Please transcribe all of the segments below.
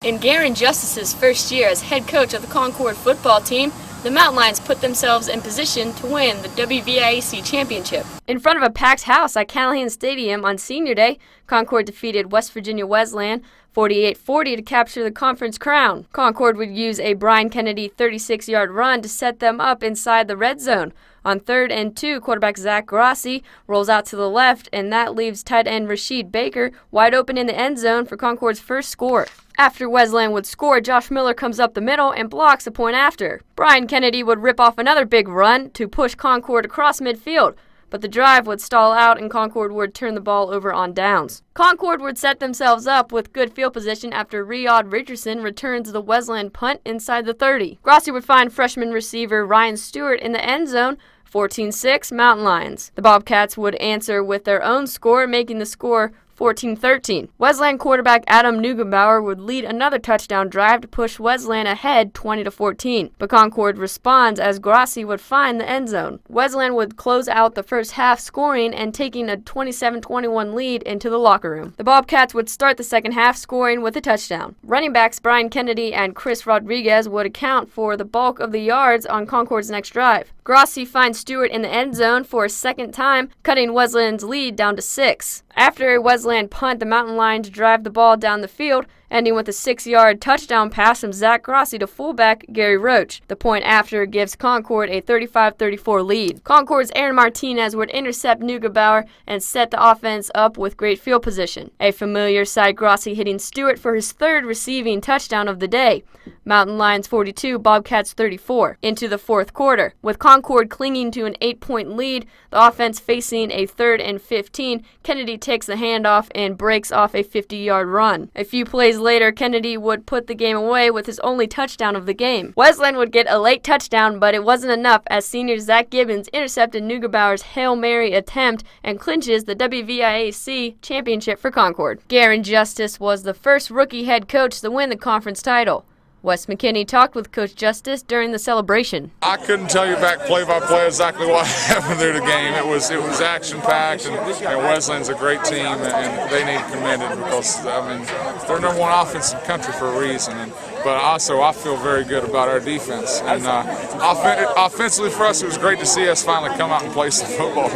In Garen Justice's first year as head coach of the Concord football team, the Mountain Lions put themselves in position to win the WVIAC championship. In front of a packed house at Callahan Stadium on Senior Day, Concord defeated West Virginia Wesleyan 48-40 to capture the conference crown. Concord would use a Brian Kennedy 36-yard run to set them up inside the red zone. On 3rd and 2, quarterback Zach Grossi rolls out to the left, and that leaves tight end Rasheed Baker wide open in the end zone for Concord's first score. After Wesleyan would score, Josh Miller comes up the middle and blocks a point after. Brian Kennedy would rip off another big run to push Concord across midfield, but the drive would stall out and Concord would turn the ball over on downs. Concord would set themselves up with good field position after Riyad Richardson returns the Wesleyan punt inside the 30. Grossi would find freshman receiver Ryan Stewart in the end zone. 14-6 Mountain Lions. The Bobcats would answer with their own score, making the score 14-13. Wesleyan quarterback Adam Neugebauer would lead another touchdown drive to push Wesleyan ahead 20-14. But Concord responds as Grossi would find the end zone. Wesleyan would close out the first half scoring and taking a 27-21 lead into the locker room. The Bobcats would start the second half scoring with a touchdown. Running backs Brian Kennedy and Chris Rodriguez would account for the bulk of the yards on Concord's next drive. Grossi finds Stewart in the end zone for a second time, cutting Wesleyan's lead down to 6. After a Wesleyan punt, the Mountain Lions drive the ball down the field, ending with a 6-yard touchdown pass from Zach Grossi to fullback Gary Roach. The point after gives Concord a 35-34 lead. Concord's Aaron Martinez would intercept Neugebauer and set the offense up with great field position. A familiar sight, Grossi hitting Stewart for his third receiving touchdown of the day. Mountain Lions 42, Bobcats 34. Into the fourth quarter. With Concord clinging to an 8-point lead, the offense facing a 3rd and 15, Kennedy takes the handoff and breaks off a 50-yard run. A few plays later, Kennedy would put the game away with his only touchdown of the game. Wesleyan would get a late touchdown, but it wasn't enough as senior Zach Gibbons intercepted Neugebauer's Hail Mary attempt and clinches the WVIAC championship for Concord. Garen Justice was the first rookie head coach to win the conference title. Wes McKinney talked with Coach Justice during the celebration. I couldn't tell you back play by play exactly what happened through the game. It was action packed, and Wesleyan's a great team, and they need commended because they're number one offense in the country for a reason. But also, I feel very good about our defense. And offensively for us, it was great to see us finally come out and play some football.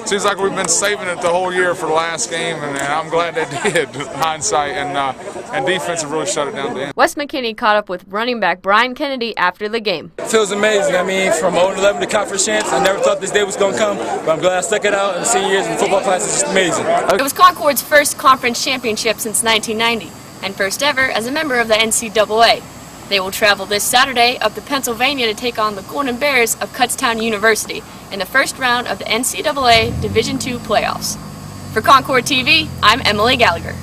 Seems like we've been saving it the whole year for the last game, and I'm glad they did. Hindsight and defense have really shut it down to the end. Wes McKinney caught up with running back Brian Kennedy after the game. It feels amazing. From 0-11 to conference champs, I never thought this day was going to come, but I'm glad I stuck it out. And senior years in football class is just amazing. It was Concord's first conference championship since 1990. And first ever as a member of the NCAA. They will travel this Saturday up to Pennsylvania to take on the Golden Bears of Kutztown University in the first round of the NCAA Division II playoffs. For Concord TV, I'm Emily Gallagher.